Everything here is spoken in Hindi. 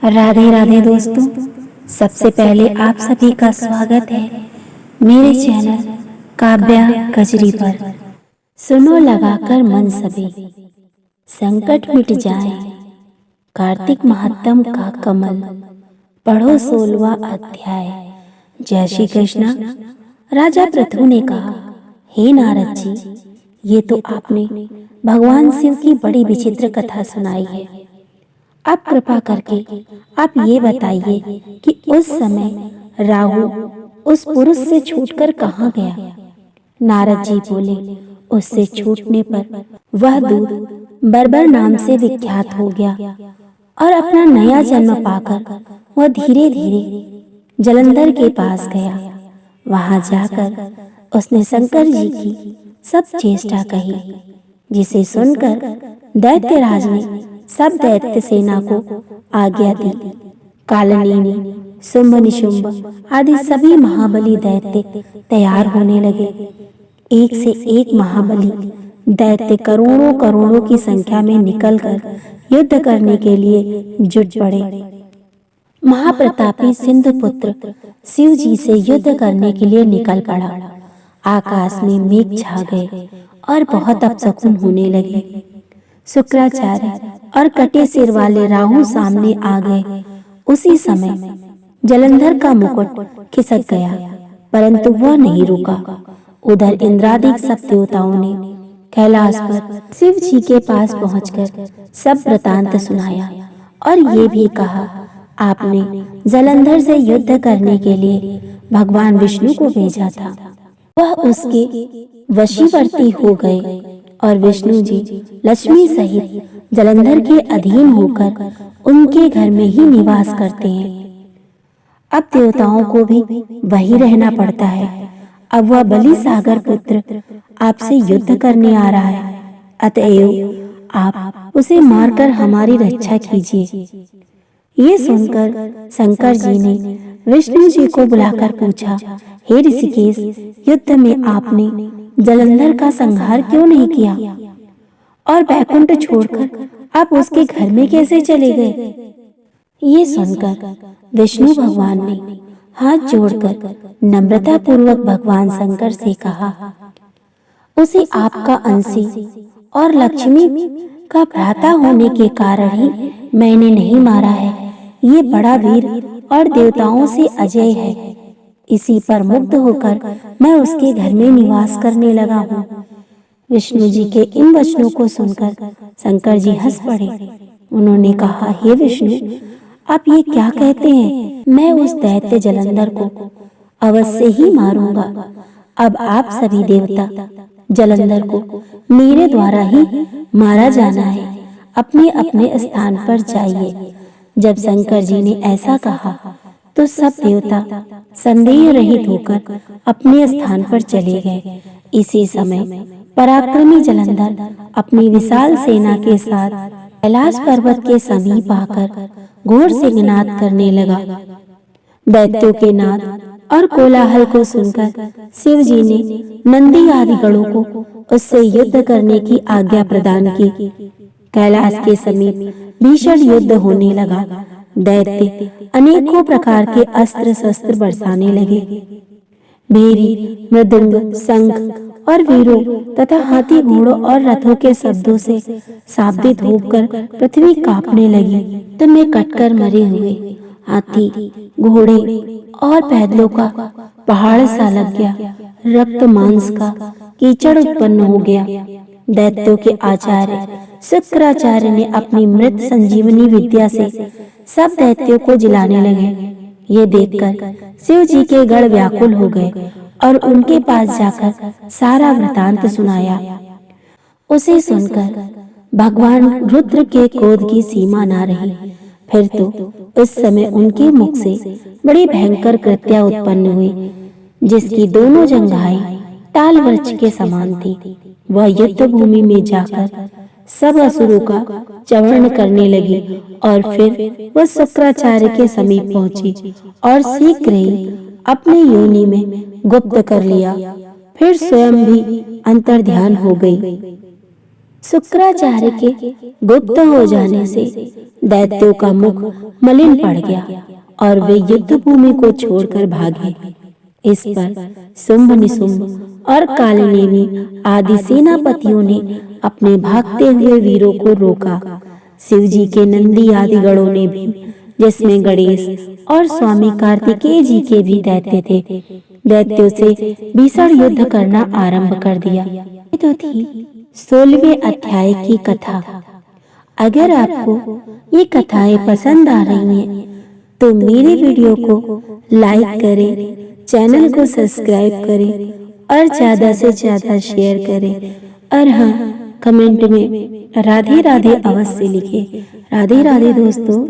राधे राधे दोस्तों। सबसे पहले आप सभी का स्वागत है मेरे चैनल काव्या कजरी पर। सुनो लगाकर मन सभी, संकट मिट जाए, कार्तिक महात्म का कमल। पढ़ो 16वां अध्याय। जय श्री कृष्णा। राजा पृथु ने कहा, हे नारद जी, ये तो आपने भगवान शिव की बड़ी विचित्र कथा सुनाई है। अब कृपा करके आप ये बताइए कि उस समय राहु उस पुरुष से छूटकर कहाँ गया। नारद जी बोले, उससे छूटने पर वह दूत बर्बर नाम से विख्यात हो गया और अपना नया जन्म पाकर वह धीरे धीरे जलंधर के पास गया। वहां जाकर उसने शंकर जी की सब चेष्टा कही, जिसे सुनकर दैत्यराज ने सब दैत्य सेना को आज्ञा दी। कालनेमि, शुंभ निशुंभ आदि सभी महाबली दैत्य तैयार होने लगे। एक से एक महाबली दैत्य करोड़ों करोड़ों की संख्या में निकलकर युद्ध करने के लिए जुट पड़े। महाप्रतापी सिंधुपुत्र शिव जी से युद्ध करने के लिए निकल पड़ा। आकाश में मेघ छा गए और बहुत अपशकुन होने लगे। शुक्राचार्य और कटे सिर वाले राहु सामने आ गए। उसी समय जलंधर का मुकुट खिसक गया, परंतु वह नहीं रुका। उधर इंद्रादि सब देवताओं ने कैलाश पर शिव जी के पास पहुंचकर सब वृतांत सुनाया और ये भी कहा, आपने जलंधर से युद्ध करने के लिए भगवान विष्णु को भेजा था। वह उसके वशीवर्ती हो गए और विष्णु जी लक्ष्मी सहित जलंधर के अधीन होकर उनके घर में ही निवास करते हैं। अब देवताओं को भी वही रहना पड़ता है। अब वह बलि सागर पुत्र आपसे युद्ध करने आ रहा है, अतएव आप उसे मारकर हमारी रक्षा कीजिए। ये सुनकर शंकर जी ने विष्णु जी को बुलाकर पूछा, हे ऋषिकेश, युद्ध में आपने जलंधर का संहार क्यों नहीं किया और बैकुंठ छोड़कर आप उसके घर में कैसे चले गए। ये सुनकर विष्णु भगवान ने हाथ जोड़कर नम्रता पूर्वक भगवान शंकर से कहा, उसे आपका अंशी और लक्ष्मी का भ्राता होने के कारण ही मैंने नहीं मारा है। ये बड़ा वीर और देवताओं से अजय है। इसी पर मुग्ध होकर मैं उसके घर में निवास करने लगा हूँ। विष्णु जी के इन वचनों को सुनकर शंकर जी हंस पड़े। उन्होंने कहा, हे विष्णु, आप ये क्या कहते हैं। मैं उस दैत्य जलंधर को अवश्य ही मारूंगा। अब आप सभी देवता जलंधर को मेरे द्वारा ही मारा जाना है। अपने अपने स्थान पर जाइए। जब शंकर जी ने ऐसा कहा तो सब देवता संदेह रहित होकर अपने स्थान पर चले गए। इसी समय पराक्रमी जलंधर अपनी विशाल सेना के साथ कैलाश पर्वत के समीप आकर घोर सिंहनाद करने लगा। दैत्यों के नाद और कोलाहल को सुनकर शिव जी ने नंदी आदि गणों को उससे युद्ध करने की आज्ञा प्रदान की। कैलाश के समीप भीषण युद्ध होने लगा। दैत्य अनेकों प्रकार के अस्त्र शस्त्र बरसाने लगे। भेरी, मृदंग, शंख और वीरों तथा हाथी घोड़ों और रथों के शब्दों से शाब्दित होकर पृथ्वी कांपने लगी। तब में कटकर मरे हुए हाथी, घोड़े और पैदलों का पहाड़ सा लग गया। रक्त मांस का कीचड़ उत्पन्न हो गया। दैत्यों के आचार्य शुक्राचार्य ने अपनी मृत संजीवनी विद्या से सब दैत्यों को जिलाने लगे। ये देखकर शिव जी के गण व्याकुल हो गए और उनके पास जाकर सारा वृतांत सुनाया। उसे सुनकर भगवान रुद्र के क्रोध की सीमा न रही। फिर तो उस समय उनके मुख से बड़ी भयंकर कृत्या उत्पन्न हुई, जिसकी दोनों जंघाएं ताल वृक्ष के समान थी। वह युद्ध भूमि में जाकर सब असुरों का चवर्ण करने लगी और फिर वह शुक्राचार्य के समीप पहुंची और शीघ्र ही अपने योनि में गुप्त कर लिया। फिर स्वयं भी अंतर्ध्यान हो गई। शुक्राचार्य के गुप्त हो जाने से दैत्यों का मुख मलिन पड़ गया और वे युद्ध भूमि को छोड़कर भागे। इस पर शुंभ निशुंभ और कालनेमी आदि सेनापतियों ने अपने भागते हुए वीरों को रोका। शिव जी के नंदी आदि गणों ने भी, जिसमें गणेश और स्वामी कार्तिकेय जी के भी दैत्य थे, दैत्यों से भीषण युद्ध करना आरंभ कर दिया। ये तो थी 16वें अध्याय की कथा। अगर आपको ये कथाएं पसंद आ रही हैं तो मेरे वीडियो को लाइक करें, चैनल को सब्सक्राइब करें और ज्यादा से ज्यादा शेयर करें। और हाँ, कमेंट में राधे राधे अवश्य लिखें। राधे राधे दोस्तों।